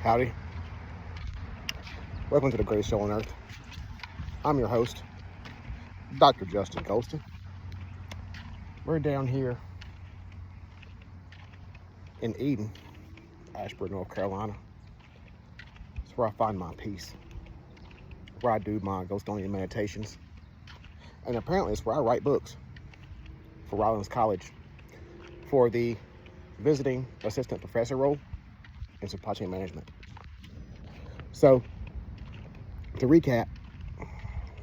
Howdy. Welcome to the greatest show on earth. I'm your host, Dr. Justin Goldston. We're down here in Eden, Ashburn, North Carolina. It's where I find my peace, where I do my Goldston meditations, and apparently it's where I write books for Rollins College for the visiting assistant professor role in supply chain management. So, to recap,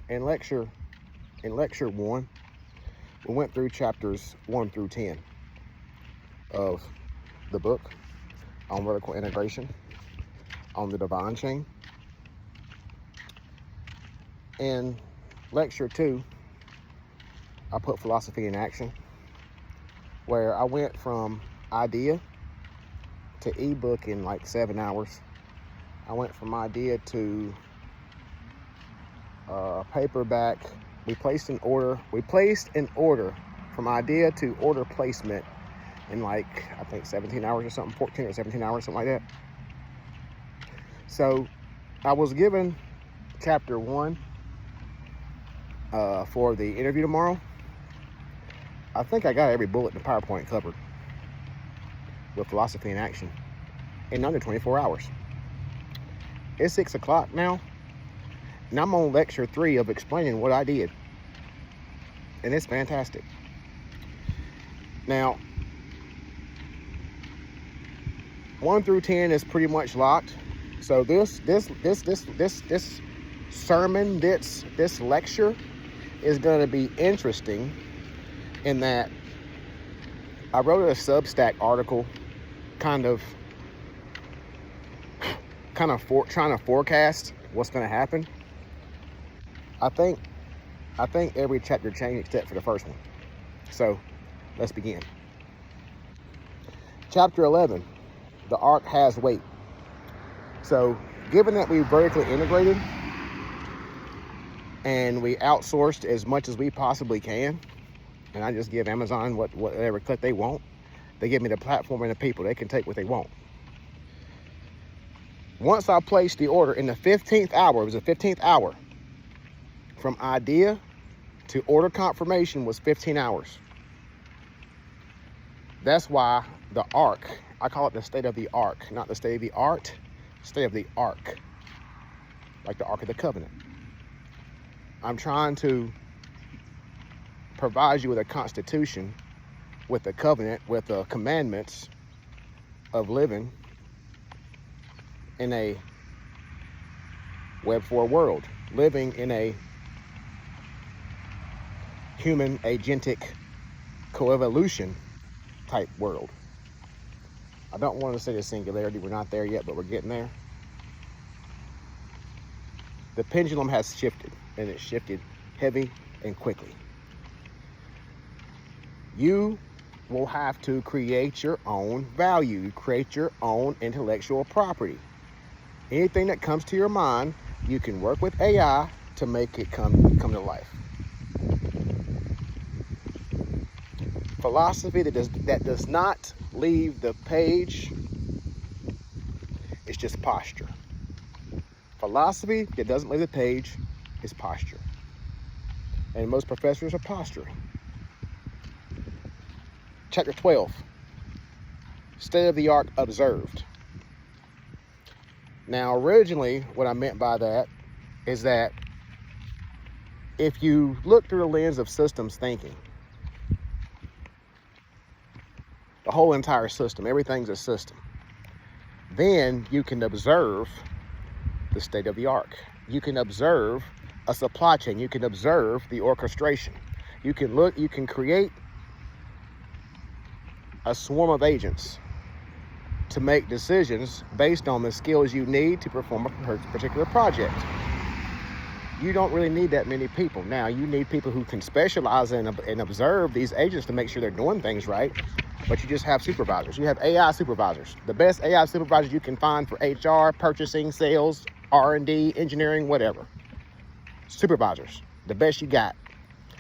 in lecture 1, we went through chapters 1 through 10 of the book on vertical integration, on the divine chain. In lecture 2, I put philosophy in action, where I went from idea to ebook in like 7 hours. I went from idea to paperback. We placed an order from idea to order placement in like, I think 17 hours or something, 14 or 17 hours, something like that. So I was given chapter 1 for the interview tomorrow. I think I got every bullet in the PowerPoint covered with philosophy in action in under 24 hours. It's 6 o'clock now, and I'm on lecture 3 of explaining what I did. And it's fantastic. Now, 1 through 10 is pretty much locked. So this sermon, this lecture is going to be interesting in that I wrote a Substack article trying to forecast what's going to happen. I think every chapter changed except for the first one. So let's begin. Chapter 11, the ark has weight. So given that we vertically integrated and we outsourced as much as we possibly can, and I just give Amazon whatever cut they want, they give me the platform and the people, they can take what they want. Once I placed the order in the 15th hour, it was the 15th hour, from idea to order confirmation was 15 hours. That's why the ark, I call it the state of the ark, not the state of the art, state of the ark, like the Ark of the Covenant. I'm trying to provide you with a constitution, with a covenant, with the commandments of living in a Web 4 world, living in a human agentic coevolution type world. I don't want to say the singularity, we're not there yet, but we're getting there. The pendulum has shifted, and it shifted heavy and quickly. You will have to create your own value, create your own intellectual property. Anything that comes to your mind, you can work with AI to make it come to life. Philosophy that does not leave the page is just posture. Philosophy that doesn't leave the page is posture. And most professors are posturing. Chapter 12, state of the art observed. Now, originally, what I meant by that is that if you look through the lens of systems thinking, the whole entire system, everything's a system, then you can observe the state of the ark. You can observe a supply chain. You can observe the orchestration. You can create a swarm of agents to make decisions based on the skills you need to perform a particular project. You don't really need that many people. Now, you need people who can specialize and observe these agents to make sure they're doing things right, but you just have supervisors. You have AI supervisors. The best AI supervisors you can find for HR, purchasing, sales, R&D, engineering, whatever. Supervisors, the best you got.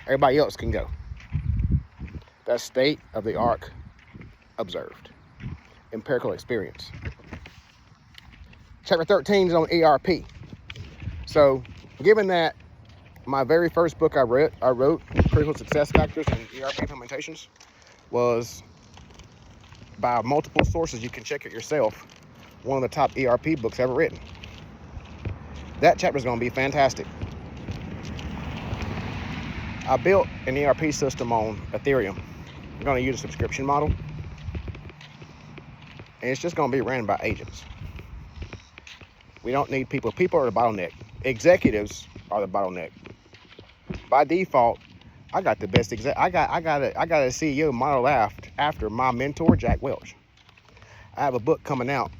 Everybody else can go. That's state of the art observed. Empirical experience. Chapter 13 is on ERP. So, given that my very first book I wrote, Critical Success Factors in ERP Implementations, was by multiple sources, you can check it yourself, one of the top ERP books ever written. That chapter is going to be fantastic. I built an ERP system on Ethereum. I'm going to use a subscription model. And it's just going to be ran by agents. We don't need people. People are the bottleneck. Executives are the bottleneck. By default, I got the best I got a CEO modeled after my mentor, Jack Welch. I have a book coming out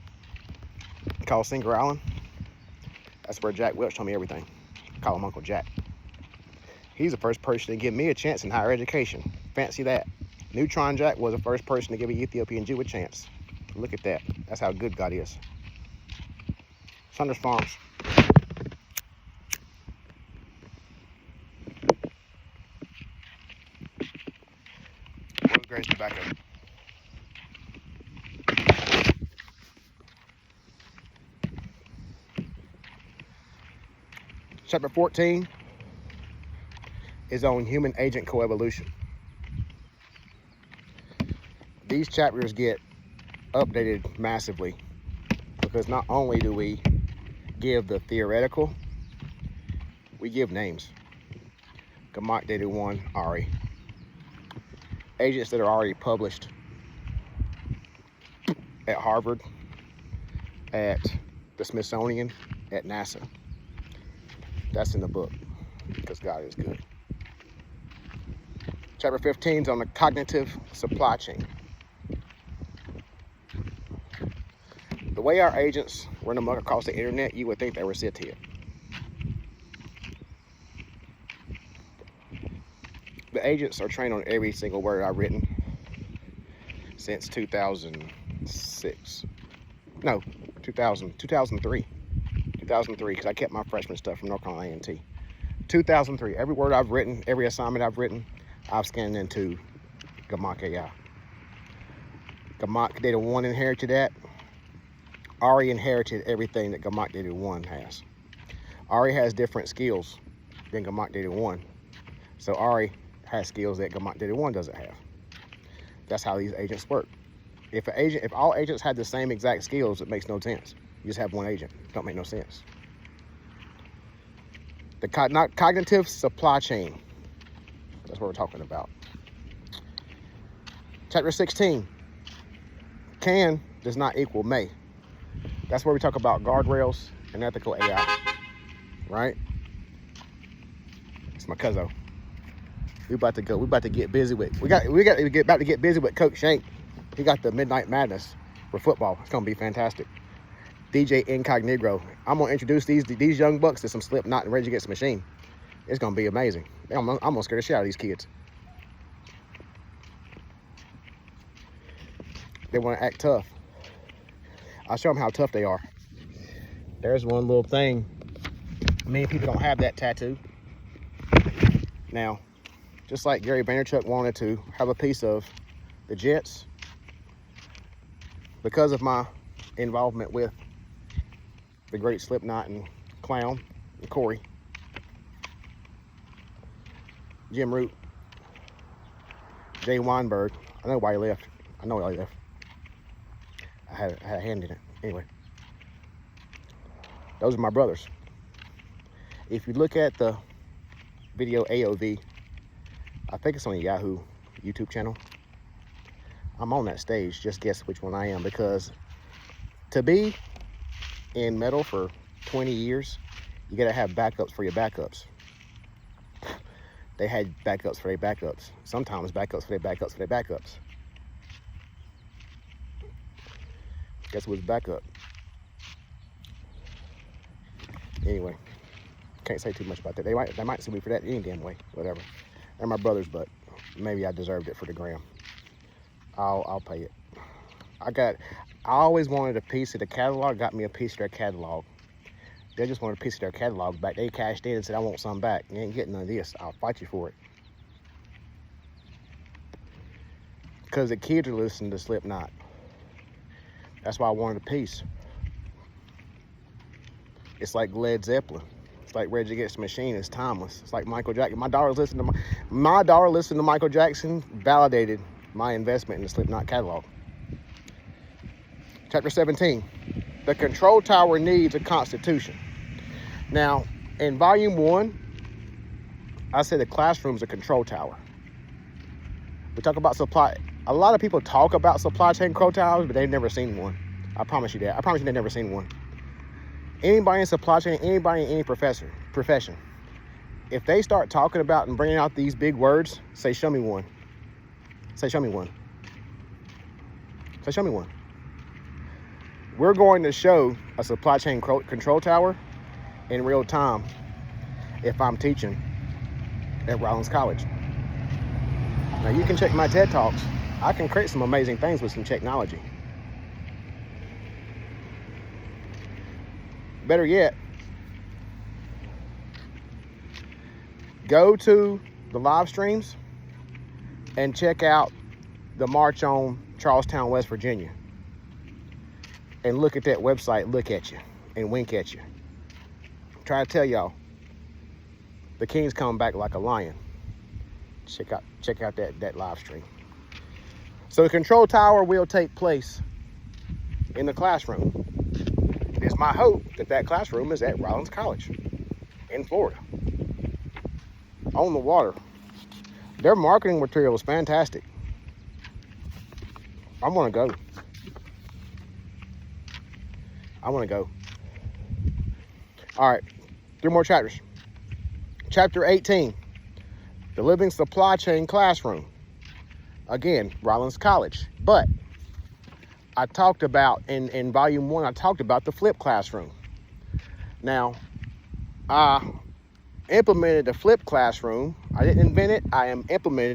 called Singer Island. That's where Jack Welch told me everything. I call him Uncle Jack. He's the first person to give me a chance in higher education. Fancy that. Neutron Jack was the first person to give an Ethiopian Jew a chance. Look at that. That's how good God is. Saunders Farms. World's greatest tobacco. Chapter 14 is on human agent coevolution. These chapters get updated massively because not only do we give the theoretical, we give names. Gamak Dated 1, Ari. Agents that are already published at Harvard, at the Smithsonian, at NASA. That's in the book because God is good. Chapter 15 is on the cognitive supply chain. The way our agents run amok across the internet, you would think they were sit here. The agents are trained on every single word I've written since 2006. No, 2003, because I kept my freshman stuff from North Carolina A&T. 2003, every word I've written, every assignment I've written, I've scanned into Gamak AI. Gamak Data 1 inherited that. Ari inherited everything that Gamak Data 1 has. Ari has different skills than Gamak Data 1. So Ari has skills that Gamak Data 1 doesn't have. That's how these agents work. If all agents had the same exact skills, it makes no sense. You just have one agent. It don't make no sense. The cognitive supply chain. That's what we're talking about. Chapter 16. Can does not equal may. That's where we talk about guardrails and ethical AI. Right? It's my cousin. We about to get busy with. We got to get busy with Coach Shank. He got the Midnight Madness for football. It's gonna be fantastic. DJ Incognito. I'm gonna introduce these young bucks to some Slipknot and Rage Against the Machine. It's gonna be amazing. I'm gonna scare the shit out of these kids. They want to act tough. I'll show them how tough they are. There's one little thing. Many people don't have that tattoo. Now, just like Gary Vaynerchuk wanted to have a piece of the Jets, because of my involvement with the great Slipknot and Clown and Corey, Jim Root, Jay Weinberg. I know why he left. I know why he left. I had a hand in it. Anyway, those are my brothers. If you look at the video AOV, I think it's on the Yahoo YouTube channel. I'm on that stage. Just guess which one I am, because to be in metal for 20 years, you gotta have backups for your backups. They had backups for their backups. Sometimes backups for their backups for their backups. Guess who's backup? Anyway, can't say too much about that. They might sue me for that any damn way. Whatever. They're my brothers, but maybe I deserved it for the gram. I'll pay it. I always wanted a piece of the catalog. Got me a piece of their catalog. They just wanted a piece of their catalog back. They cashed in and said, I want some back. You ain't getting none of this. I'll fight you for it. Because the kids are listening to Slipknot. That's why I wanted a piece. It's like Led Zeppelin. It's like Rage Against the Machine. It's timeless. It's like Michael Jackson. My daughter listened to Michael Jackson, validated my investment in the Slipknot catalog. Chapter 17. The control tower needs a constitution. Now, in volume 1, I said the classroom's a control tower. We talk about supply. A lot of people talk about supply chain control towers, but they've never seen one. I promise you that. I promise you they've never seen one. Anybody in supply chain, anybody in any profession, if they start talking about and bringing out these big words, say, show me one. Say, show me one. Say, show me one. We're going to show a supply chain control tower in real time if I'm teaching at Rollins College. Now, you can check my TED Talks. I can create some amazing things with some technology. Better yet, go to the live streams and check out the March on Charlestown, West Virginia. And look at that website, look at you, and wink at you. Try to tell y'all, the king's coming back like a lion. Check out that live stream. So the control tower will take place in the classroom. It's my hope that classroom is at Rollins College in Florida, on the water. Their marketing material is fantastic. I want to go. All right, 3 more chapters. Chapter 18, the living supply chain classroom. Again, Rollins College. But I talked about, in volume 1, I talked about the flip classroom. Now, I implemented the flip classroom. I didn't invent it, I implemented